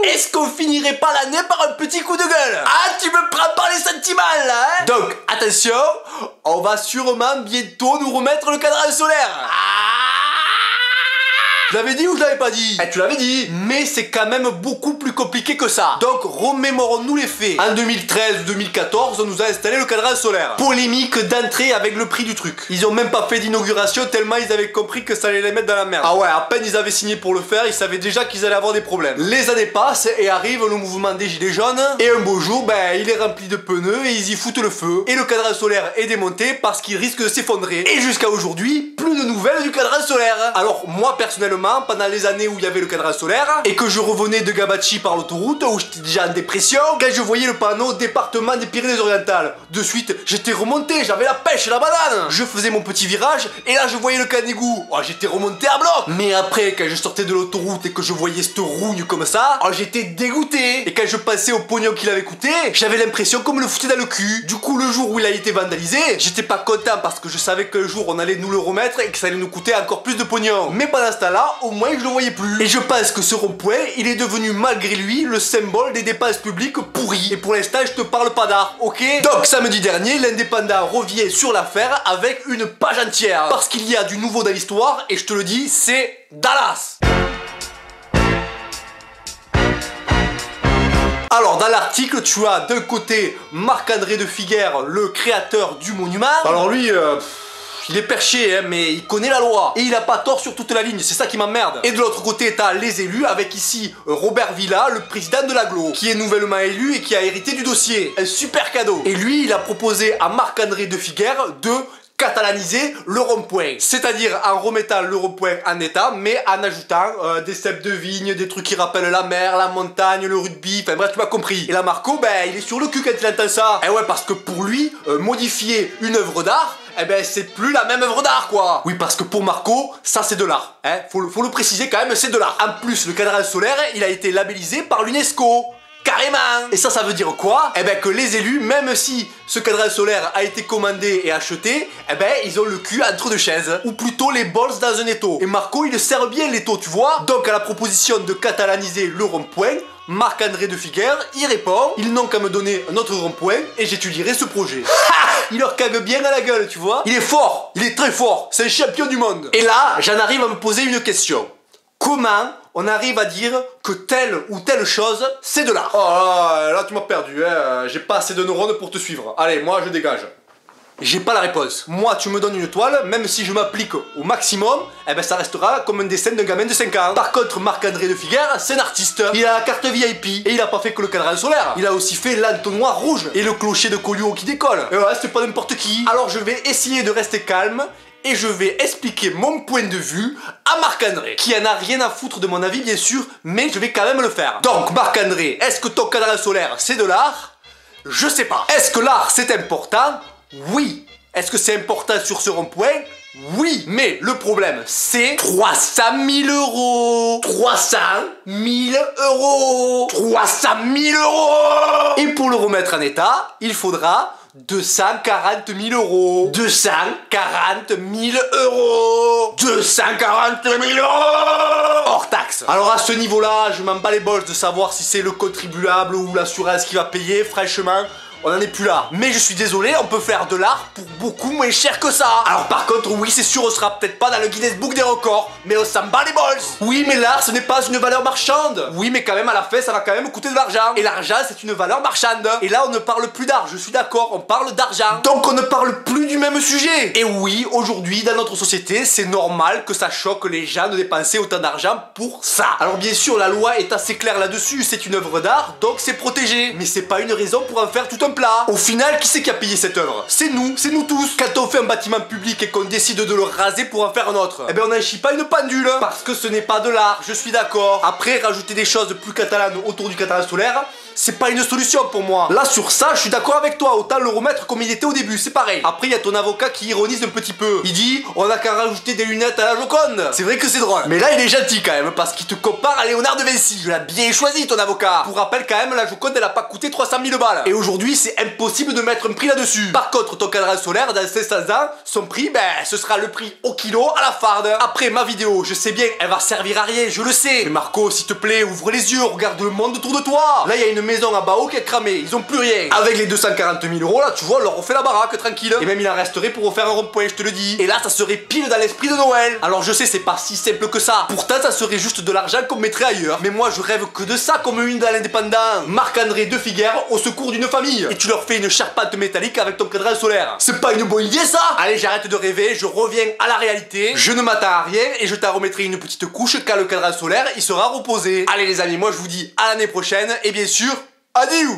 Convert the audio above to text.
Est-ce qu'on finirait pas l'année par un petit coup de gueule? Ah, tu me prends par les sentiments là, hein? Donc, attention, on va sûrement bientôt nous remettre le cadran solaire. Je l'avais dit ou je l'avais pas dit? Tu l'avais dit. Mais c'est quand même beaucoup plus compliqué que ça. Donc remémorons-nous les faits. En 2013 ou 2014, on nous a installé le cadran solaire. Polémique d'entrée avec le prix du truc. Ils ont même pas fait d'inauguration tellement ils avaient compris que ça allait les mettre dans la merde. Ah ouais, à peine ils avaient signé pour le faire, ils savaient déjà qu'ils allaient avoir des problèmes. Les années passent et arrive le mouvement des gilets jaunes. Et un beau jour, il est rempli de pneus et ils y foutent le feu. Et le cadran solaire est démonté parce qu'il risque de s'effondrer. Et jusqu'à aujourd'hui, plus de nouvelles du cadran solaire. Alors moi personnellement, pendant les années où il y avait le cadran solaire et que je revenais de Gabachi par l'autoroute où j'étais déjà en dépression, quand je voyais le panneau département des Pyrénées-Orientales, de suite j'étais remonté, j'avais la pêche et la banane. Je faisais mon petit virage et là je voyais le canigou. Oh, j'étais remonté à bloc. Mais après quand je sortais de l'autoroute et que je voyais cette rougne comme ça, oh, j'étais dégoûté. Et quand je pensais au pognon qu'il avait coûté, j'avais l'impression qu'on me le foutait dans le cul. Du coup le jour où il a été vandalisé, j'étais pas content parce que je savais qu'un jour on allait nous le remettre et que ça allait nous coûter encore plus de pognon. Mais pendant ce temps-là, au moins je le voyais plus. Et je pense que ce rond-point, il est devenu malgré lui le symbole des dépenses publiques pourries. Et pour l'instant, je te parle pas d'art, ok? Donc samedi dernier, l'Indépendant revient sur l'affaire avec une page entière. Parce qu'il y a du nouveau dans l'histoire, et je te le dis, c'est Dallas. Alors dans l'article, tu as d'un côté Marc-André de Figuère, le créateur du monument. Alors lui, il est perché, hein, mais il connaît la loi. Et il a pas tort sur toute la ligne, c'est ça qui m'emmerde. Et de l'autre côté, t'as les élus, avec ici Robert Villa, le président de l'Aglo, qui est nouvellement élu et qui a hérité du dossier. Un super cadeau. Et lui, il a proposé à Marc-André de Figuère de catalaniser le rond-point. C'est-à-dire en remettant le rond-point en état, mais en ajoutant des cèpes de vigne, des trucs qui rappellent la mer, la montagne, le rugby, enfin bref, tu m'as compris. Et là, Marco, il est sur le cul quand il entend ça. Et ouais, parce que pour lui, modifier une œuvre d'art, c'est plus la même œuvre d'art, quoi. Oui, parce que pour Marco, ça c'est de l'art. Hein, faut le préciser quand même, c'est de l'art. En plus, le cadran solaire, il a été labellisé par l'UNESCO. Carrément. Et ça veut dire quoi? Que les élus, même si ce cadran solaire a été commandé et acheté, ils ont le cul entre deux chaises. Ou plutôt les balls dans un étau. Et Marco, il sert bien l'étau, tu vois. Donc à la proposition de catalaniser le rond-point, Marc-André de Figuère, il répond: ils n'ont qu'à me donner un autre rond-point et j'étudierai ce projet. Il leur cague bien à la gueule, tu vois. Il est fort, il est très fort, c'est un champion du monde. Et là, j'en arrive à me poser une question. Comment on arrive à dire que telle ou telle chose, c'est de l'art? Oh là tu m'as perdu, hein. J'ai pas assez de neurones pour te suivre. Allez, moi je dégage. J'ai pas la réponse. Moi, tu me donnes une toile, même si je m'applique au maximum, ça restera comme un dessin d'un gamin de 5 ans. Par contre, Marc-André de Figuère, c'est un artiste. Il a la carte VIP. Et il a pas fait que le cadran solaire. Il a aussi fait l'entonnoir rouge. Et le clocher de Collioure qui décolle. Et ouais, c'est pas n'importe qui. Alors je vais essayer de rester calme. Et je vais expliquer mon point de vue à Marc-André, qui en a rien à foutre de mon avis bien sûr, mais je vais quand même le faire. Donc Marc-André, est-ce que ton cadran solaire c'est de l'art? Je sais pas. Est-ce que l'art c'est important? Oui. Est-ce que c'est important sur ce rond-point? Oui. Mais le problème c'est 300 000 euros. 300 000 euros. 300 000 euros. Et pour le remettre en état, il faudra 240 000 euros. 240 000 euros. 240 000 euros hors taxe. Alors à ce niveau-là, je m'en bats les bols de savoir si c'est le contribuable ou l'assurance qui va payer. Franchement, on n'en est plus là. Mais je suis désolé, on peut faire de l'art pour beaucoup moins cher que ça. Alors par contre, oui, c'est sûr, on sera peut-être pas dans le Guinness Book des records, mais on s'en bat les balls. Oui, mais l'art, ce n'est pas une valeur marchande. Oui, mais quand même, à la fin, ça va quand même coûter de l'argent. Et l'argent, c'est une valeur marchande. Et là, on ne parle plus d'art, je suis d'accord, on parle d'argent. Donc on ne parle plus du même sujet. Et oui, aujourd'hui, dans notre société, c'est normal que ça choque les gens de dépenser autant d'argent pour ça. Alors bien sûr, la loi est assez claire là-dessus, c'est une œuvre d'art, donc c'est protégé. Mais c'est pas une raison pour en faire tout un plat. Au final, qui c'est qui a payé cette œuvre? C'est nous tous. Quand on fait un bâtiment public et qu'on décide de le raser pour en faire un autre, on n'en chie pas une pendule. Parce que ce n'est pas de l'art, je suis d'accord. Après, rajouter des choses plus catalanes autour du cadran solaire, c'est pas une solution pour moi. Là, sur ça, je suis d'accord avec toi. Autant le remettre comme il était au début, c'est pareil. Après, il y a ton avocat qui ironise un petit peu. Il dit, on a qu'à rajouter des lunettes à la Joconde. C'est vrai que c'est drôle. Mais là, il est gentil quand même, parce qu'il te compare à Léonard de Vinci. Je l'ai bien choisi, ton avocat. Pour rappel, quand même, la Joconde, elle a pas coûté 300 000 balles. Et aujourd'hui, c'est impossible de mettre un prix là-dessus. Par contre, ton cadran solaire, dans 500 ans, son prix, ben, ce sera le prix au kilo à la farde. Après, ma vidéo, je sais bien, elle va servir à rien, je le sais. Mais Marco, s'il te plaît, ouvre les yeux, regarde le monde autour de toi. Là, il y a une maison à Bao qui est cramée, ils ont plus rien. Avec les 240 000 euros, là, tu vois, on leur refait la baraque, tranquille. Et même, il en resterait pour refaire un rond-point, je te le dis. Et là, ça serait pile dans l'esprit de Noël. Alors, je sais, c'est pas si simple que ça. Pourtant, ça serait juste de l'argent qu'on mettrait ailleurs. Mais moi, je rêve que de ça comme une dans l'indépendant. Marc-André de Figuère au secours d'une famille. Et tu leur fais une charpente métallique avec ton cadran solaire. C'est pas une bonne idée, ça? Allez, j'arrête de rêver, je reviens à la réalité. Je ne m'attends à rien et je t'en remettrai une petite couche quand le cadran solaire il sera reposé. Allez les amis, moi je vous dis à l'année prochaine et bien sûr, adieu.